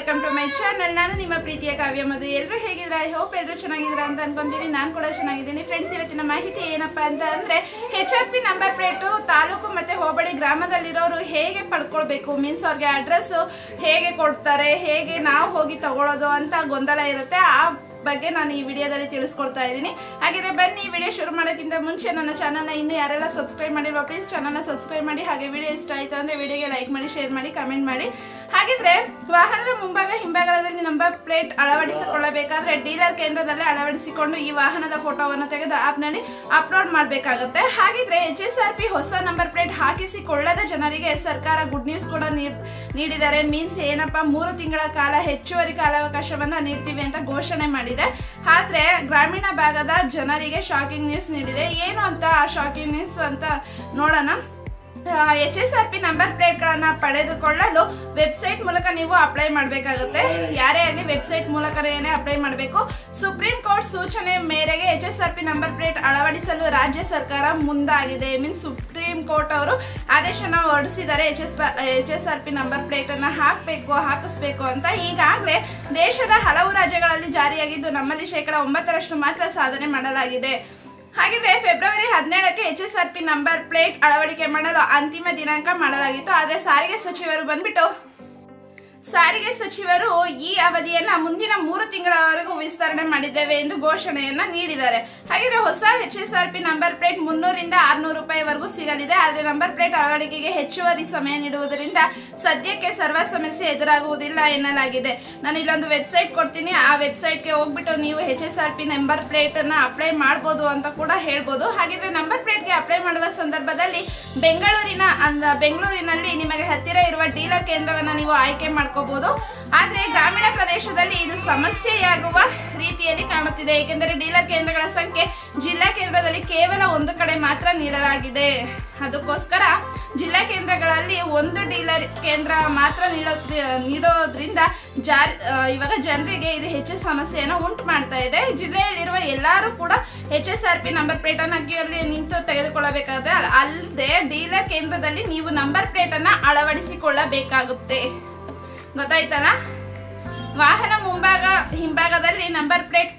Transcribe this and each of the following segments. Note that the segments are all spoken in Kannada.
Welcome to my channel. ನಾನು ನಿಮ್ಮ ಪ್ರೀತಿಯ ಕಾವ್ಯ ಮಧು. ಎಲ್ಲರೂ ಹೇಗಿದ್ದೀರಾ? ಐ ಹೋಪ್ ಎಲ್ಲರೂ ಚೆನ್ನಾಗಿದ್ದೀರಾ ಅಂತ ಅನ್ಕೊಂತೀನಿ. ನಾನು ಕೂಡ ಚೆನ್ನಾಗಿದ್ದೀನಿ ಫ್ರೆಂಡ್ಸ್. ಇವತ್ತಿನ ಮಾಹಿತಿ ಏನಪ್ಪಾ ಅಂತ ಅಂದ್ರೆ HRP ನಂಬರ್ ಪ್ಲೇಟು ತಾಲೂಕು ಮತ್ತೆ ಹೋಬಳಿ ಗ್ರಾಮದಲ್ಲಿರೋರು ಹೇಗೆ ಪಡ್ಕೊಳ್ಬೇಕು, ಮೀನ್ಸ್ ಅವ್ರಿಗೆ ಅಡ್ರೆಸ್ ಹೇಗೆ ಕೊಡ್ತಾರೆ, ಹೇಗೆ ನಾವು ಹೋಗಿ ತಗೊಳ್ಳೋದು ಅಂತ ಗೊಂದಲ ಇರುತ್ತೆ. ಆ ಬಗ್ಗೆ ನಾನು ಈ ವಿಡಿಯೋದಲ್ಲಿ ತಿಳಿಸ್ಕೊಡ್ತಾ ಇದ್ದೀನಿ. ಹಾಗಿದ್ರೆ ಬನ್ನಿ, ಈ ವಿಡಿಯೋ ಶುರು ಮಾಡೋಕ್ಕಿಂತ ಮುಂಚೆ ನನ್ನ ಚಾನಲ್ನ ಇನ್ನೂ ಯಾರೆಲ್ಲ ಸಬ್ಸ್ಕ್ರೈಬ್ ಮಾಡಿಲ್ವಾ ಪ್ಲೀಸ್ ಚಾನಲ್ನ ಸಬ್ಸ್ಕ್ರೈಬ್ ಮಾಡಿ. ಹಾಗೆ ವಿಡಿಯೋ ಇಷ್ಟ ಆಯಿತು ಅಂದರೆ ವಿಡಿಯೋಗೆ ಲೈಕ್ ಮಾಡಿ, ಶೇರ್ ಮಾಡಿ, ಕಮೆಂಟ್ ಮಾಡಿ. ಹಾಗಿದ್ರೆ ವಾಹನದ ಮುಂಭಾಗ ಹಿಂಭಾಗದಲ್ಲಿ ನಂಬರ್ ಪ್ಲೇಟ್ ಅಳವಡಿಸಿಕೊಳ್ಳಬೇಕಾದ್ರೆ ಡೀಲರ್ ಕೇಂದ್ರದಲ್ಲೇ ಅಳವಡಿಸಿಕೊಂಡು ಈ ವಾಹನದ ಫೋಟೋವನ್ನು ತೆಗೆದು ಆಪ್ನಲ್ಲಿ ಅಪ್ಲೋಡ್ ಮಾಡಬೇಕಾಗುತ್ತೆ. ಹಾಗಿದ್ರೆ HSRP ಹೊಸ ನಂಬರ್ ಪ್ಲೇಟ್ ಹಾಕಿಸಿಕೊಳ್ಳದ ಜನರಿಗೆ ಸರ್ಕಾರ ಗುಡ್ ನ್ಯೂಸ್ ಕೂಡ ನೀಡಿದ್ದಾರೆ. ಮೀನ್ಸ್ ಏನಪ್ಪಾ, 3 ತಿಂಗಳ ಕಾಲ ಹೆಚ್ಚುವರಿ ಕಾಲಾವಕಾಶವನ್ನ ನೀಡ್ತೀವಿ ಅಂತ ಘೋಷಣೆ ಮಾಡಿದೆ. ಆದ್ರೆ ಗ್ರಾಮೀಣ ಭಾಗದ ಜನರಿಗೆ ಶಾಕಿಂಗ್ ನ್ಯೂಸ್ ನೀಡಿದೆ. ಏನು ಅಂತ ಆ ಶಾಕಿಂಗ್ ನ್ಯೂಸ್ ಅಂತ ನೋಡೋಣ. HSRP ನಂಬರ್ ಪ್ಲೇಟ್ ಗಳನ್ನ ಪಡೆದುಕೊಳ್ಳಲು ವೆಬ್ಸೈಟ್ ಮೂಲಕ ನೀವು ಅಪ್ಲೈ ಮಾಡಬೇಕಾಗುತ್ತೆ. ಯಾರೇ ಆಗಲಿ ವೆಬ್ಸೈಟ್ ಮೂಲಕನೇ ಅಪ್ಲೈ ಮಾಡಬೇಕು. ಸುಪ್ರೀಂ ಕೋರ್ಟ್ ಸೂಚನೆ ಮೇರೆಗೆ HSRP ನಂಬರ್ ಪ್ಲೇಟ್ ಅಳವಡಿಸಲು ರಾಜ್ಯ ಸರ್ಕಾರ ಮುಂದಾಗಿದೆ. ಮೀನ್ಸ್ ಸುಪ್ರೀಂ ಕೋರ್ಟ್ ಅವರು ಆದೇಶನ ಹೊರಡಿಸಿದ್ದಾರೆ. HSRP ನಂಬರ್ ಪ್ಲೇಟ್ ಅನ್ನ ಹಾಕಿಸ್ಬೇಕು ಅಂತ. ಈಗಾಗಲೇ ದೇಶದ ಹಲವು ರಾಜ್ಯಗಳಲ್ಲಿ ಜಾರಿಯಾಗಿದ್ದು ನಮ್ಮಲ್ಲಿ 9% ಮಾತ್ರ ಸಾಧನೆ ಮಾಡಲಾಗಿದೆ. ಹಾಗಿದ್ರೆ ಫೆಬ್ರವರಿ 17ಕ್ಕೆ HSRP ನಂಬರ್ ಪ್ಲೇಟ್ ಅಳವಡಿಕೆ ಮಾಡಲು ಅಂತಿಮ ದಿನಾಂಕ ಮಾಡಲಾಗಿತ್ತು. ಆದ್ರೆ ಸಾರಿಗೆ ಸಚಿವರು ಈ ಅವಧಿಯನ್ನ ಮುಂದಿನ 3 ತಿಂಗಳವರೆಗೂ ವಿಸ್ತರಣೆ ಮಾಡಿದ್ದೇವೆ ಎಂದು ಘೋಷಣೆಯನ್ನ ನೀಡಿದ್ದಾರೆ. ಹಾಗಿದ್ರೆ ಹೊಸ HSRP ನಂಬರ್ ಪ್ಲೇಟ್ 300 ರಿಂದ 600 ರೂಪಾಯಿವರೆಗೂ ಸಿಗಲಿದೆ. ಆದ್ರೆ ನಂಬರ್ ಪ್ಲೇಟ್ ಅಳವಡಿಕೆಗೆ ಹೆಚ್ಚುವರಿ ಸಮಯ ನೀಡುವುದರಿಂದ ಸದ್ಯಕ್ಕೆ ಸರ್ವ ಸಮಸ್ಯೆ ಎದುರಾಗುವುದಿಲ್ಲ ಎನ್ನಲಾಗಿದೆ. ನಾನು ಇಲ್ಲೊಂದು ವೆಬ್ಸೈಟ್ ಕೊಡ್ತೀನಿ. ಆ ವೆಬ್ಸೈಟ್ಗೆ ಹೋಗ್ಬಿಟ್ಟು ನೀವು HSRP ನಂಬರ್ ಪ್ಲೇಟ್ ಅನ್ನ ಅಪ್ಲೈ ಮಾಡಬಹುದು ಅಂತ ಕೂಡ ಹೇಳ್ಬೋದು. ಹಾಗಿದ್ರೆ ನಂಬರ್ ಪ್ಲೇಟ್ಗೆ ಅಪ್ಲೈ ಮಾಡುವ ಸಂದರ್ಭದಲ್ಲಿ ಬೆಂಗಳೂರಿನಲ್ಲಿ ನಿಮಗೆ ಹತ್ತಿರ ಇರುವ ಡೀಲರ್ ಕೇಂದ್ರವನ್ನ ನೀವು ಆಯ್ಕೆ ಮಾಡ್ಕೋಬಹುದು. ಆದ್ರೆ ಗ್ರಾಮೀಣ ಪ್ರದೇಶದಲ್ಲಿ ಇದು ಸಮಸ್ಯೆಯಾಗುವ ರೀತಿಯಲ್ಲಿ ಕಾಣುತ್ತಿದೆ. ಏಕೆಂದರೆ ಡೀಲರ್ ಕೇಂದ್ರಗಳ ಸಂಖ್ಯೆ ಜಿಲ್ಲಾ ಕೇಂದ್ರದಲ್ಲಿ ಕೇವಲ 1 ಕಡೆ ಮಾತ್ರ ನೀಡಲಾಗಿದೆ. ಅದಕ್ಕೋಸ್ಕರ ಜಿಲ್ಲಾ ಕೇಂದ್ರಗಳಲ್ಲಿ 1 ಡೀಲರ್ ಕೇಂದ್ರ ಮಾತ್ರ ನೀಡೋದ್ರಿಂದ ಇವಾಗ ಜನರಿಗೆ ಇದು ಹೆಚ್ಚು ಸಮಸ್ಯೆಯನ್ನು ಉಂಟು ಮಾಡ್ತಾ ಇದೆ. ಜಿಲ್ಲೆಯಲ್ಲಿರುವ ಎಲ್ಲರೂ ಕೂಡ HSRP ನಂಬರ್ ಪ್ಲೇಟ್ ಅನ್ನ ಕ್ಯೂಯಲ್ಲಿ ನಿಂತು ತೆಗೆದುಕೊಳ್ಳಬೇಕಾಗುತ್ತೆ. ಅಲ್ಲದೆ ಡೀಲರ್ ಕೇಂದ್ರದಲ್ಲಿ ನೀವು ನಂಬರ್ ಪ್ಲೇಟ್ ಅನ್ನ ಅಳವಡಿಸಿಕೊಳ್ಳಬೇಕಾಗುತ್ತೆ. ಗೊತ್ತಾಯ್ತಲ್ಲ? ವಾಹನ ಹಿಂಭಾಗದಲ್ಲಿ ನಂಬರ್ ಪ್ಲೇಟ್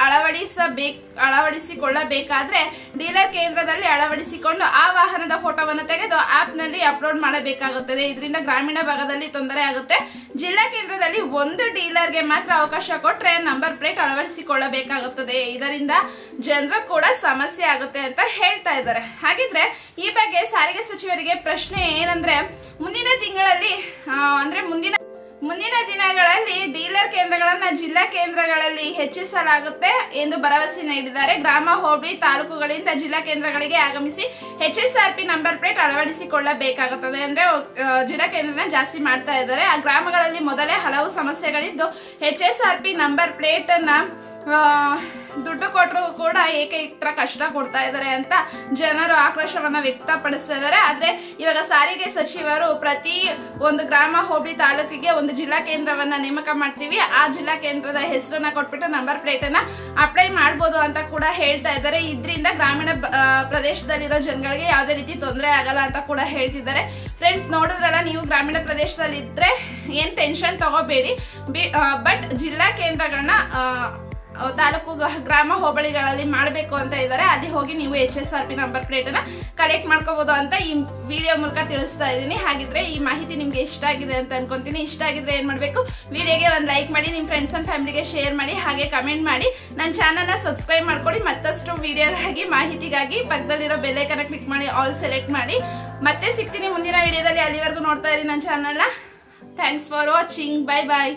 ಅಳವಡಿಸಿಕೊಳ್ಳಬೇಕಾದ್ರೆ ಡೀಲರ್ ಕೇಂದ್ರದಲ್ಲಿ ಅಳವಡಿಸಿಕೊಂಡು ಆ ವಾಹನದ ಫೋಟೋವನ್ನು ತೆಗೆದು ಆಪ್ ನಲ್ಲಿ ಅಪ್ಲೋಡ್ ಮಾಡಬೇಕಾಗುತ್ತದೆ. ಇದರಿಂದ ಗ್ರಾಮೀಣ ಭಾಗದಲ್ಲಿ ತೊಂದರೆ ಆಗುತ್ತೆ. ಜಿಲ್ಲಾ ಕೇಂದ್ರದಲ್ಲಿ 1 ಡೀಲರ್ಗೆ ಮಾತ್ರ ಅವಕಾಶ ಕೊಟ್ರೆ ನಂಬರ್ ಪ್ಲೇಟ್ ಅಳವಡಿಸಿಕೊಳ್ಳಬೇಕಾಗುತ್ತದೆ. ಇದರಿಂದ ಜನರು ಕೂಡ ಸಮಸ್ಯೆ ಆಗುತ್ತೆ ಅಂತ ಹೇಳ್ತಾ ಇದ್ದಾರೆ. ಹಾಗಿದ್ರೆ ಈ ಬಗ್ಗೆ ಸಾರಿಗೆ ಸಚಿವರಿಗೆ ಪ್ರಶ್ನೆ ಏನಂದ್ರೆ, ಮುಂದಿನ ದಿನಗಳಲ್ಲಿ ಡೀಲರ್ ಕೇಂದ್ರಗಳನ್ನ ಜಿಲ್ಲಾ ಕೇಂದ್ರಗಳಲ್ಲಿ ಹೆಚ್ಚಿಸಲಾಗುತ್ತೆ ಎಂದು ಭರವಸೆ ನೀಡಿದ್ದಾರೆ. ಗ್ರಾಮ, ಹೋಬಳಿ, ತಾಲೂಕುಗಳಿಂದ ಜಿಲ್ಲಾ ಕೇಂದ್ರಗಳಿಗೆ ಆಗಮಿಸಿ HSRP ನಂಬರ್ ಪ್ಲೇಟ್ ಅಳವಡಿಸಿಕೊಳ್ಳಬೇಕಾಗುತ್ತದೆ. ಅಂದ್ರೆ ಜಿಲ್ಲಾ ಕೇಂದ್ರನ ಜಾಸ್ತಿ ಮಾಡ್ತಾ ಇದ್ದಾರೆ. ಆ ಗ್ರಾಮಗಳಲ್ಲಿ ಮೊದಲೇ ಹಲವು ಸಮಸ್ಯೆಗಳಿದ್ದು HSRP ನಂಬರ್ ಪ್ಲೇಟ್ ಅನ್ನ ದುಡ್ಡು ಕೊಟ್ಟರು ಕೂಡ ಏಕೆ ಇತರ ಕಷ್ಟ ಕೊಡ್ತಾ ಇದ್ದಾರೆ ಅಂತ ಜನರು ಆಕ್ರೋಶವನ್ನ ವ್ಯಕ್ತಪಡಿಸ್ತಾ ಇದ್ದಾರೆ. ಆದ್ರೆ ಇವಾಗ ಸಾರಿಗೆ ಸಚಿವರು ಪ್ರತಿ ಒಂದು ಗ್ರಾಮ, ಹೋಬಳಿ, ತಾಲೂಕಿಗೆ 1 ಜಿಲ್ಲಾ ಕೇಂದ್ರವನ್ನ ನೇಮಕ ಮಾಡ್ತೀವಿ, ಆ ಜಿಲ್ಲಾ ಕೇಂದ್ರದ ಹೆಸರನ್ನ ಕೊಟ್ಬಿಟ್ಟು ನಂಬರ್ ಪ್ಲೇಟ್ ಅನ್ನ ಅಪ್ಲೈ ಮಾಡಬಹುದು ಅಂತ ಕೂಡ ಹೇಳ್ತಾ ಇದ್ದಾರೆ. ಇದರಿಂದ ಗ್ರಾಮೀಣ ಪ್ರದೇಶದಲ್ಲಿರೋ ಜನಗಳಿಗೆ ಯಾವುದೇ ರೀತಿ ತೊಂದರೆ ಆಗಲ್ಲ ಅಂತ ಕೂಡ ಹೇಳ್ತಿದ್ದಾರೆ. ಫ್ರೆಂಡ್ಸ್, ನೋಡಿದ್ರಲ್ಲ, ನೀವು ಗ್ರಾಮೀಣ ಪ್ರದೇಶದಲ್ಲಿ ಇದ್ರೆ ಏನ್ ಟೆನ್ಷನ್ ತಗೋಬೇಡಿ. ಬಟ್ ಜಿಲ್ಲಾ ಕೇಂದ್ರಗಳನ್ನ ತಾಲೂಕು, ಗ್ರಾಮ, ಹೋಬಳಿಗಳಲ್ಲಿ ಮಾಡಬೇಕು ಅಂತ ಇದ್ದಾರೆ. ಅಲ್ಲಿ ಹೋಗಿ ನೀವು HSRP ನಂಬರ್ ಪ್ಲೇಟ್ ಅನ್ನ ಕಲೆಕ್ಟ್ ಮಾಡ್ಕೋಬಹುದು ಅಂತ ಈ ವಿಡಿಯೋ ಮೂಲಕ ತಿಳಿಸ್ತಾ ಇದ್ದೀನಿ. ಹಾಗಿದ್ರೆ ಈ ಮಾಹಿತಿ ನಿಮ್ಗೆ ಇಷ್ಟ ಆಗಿದೆ ಅಂತ ಅನ್ಕೊಂತೀನಿ. ಇಷ್ಟ ಆಗಿದ್ರೆ ಏನ್ ಮಾಡ್ಬೇಕು, ವಿಡಿಯೋಗೆ ಒಂದು ಲೈಕ್ ಮಾಡಿ, ನಿಮ್ ಫ್ರೆಂಡ್ಸ್ ಅಂಡ್ ಫ್ಯಾಮಿಲಿಗೆ ಶೇರ್ ಮಾಡಿ, ಹಾಗೆ ಕಮೆಂಟ್ ಮಾಡಿ. ನನ್ನ ಚಾನಲ್ನ ಸಬ್ಸ್ಕ್ರೈಬ್ ಮಾಡ್ಕೊಳ್ಳಿ. ಮತ್ತಷ್ಟು ವಿಡಿಯೋಗಾಗಿ, ಮಾಹಿತಿಗಾಗಿ ಪಕ್ಕದಲ್ಲಿರೋ ಬೆಲ್ ಐಕಾನ್ ಕ್ಲಿಕ್ ಮಾಡಿ ಆಲ್ ಸೆಲೆಕ್ಟ್ ಮಾಡಿ. ಮತ್ತೆ ಸಿಗ್ತೀನಿ ಮುಂದಿನ ವಿಡಿಯೋದಲ್ಲಿ. ಅಲ್ಲಿವರೆಗೂ ನೋಡ್ತಾ ಇರಿ ನನ್ನ ಚಾನಲ್ನ. Thanks for watching. Bye bye.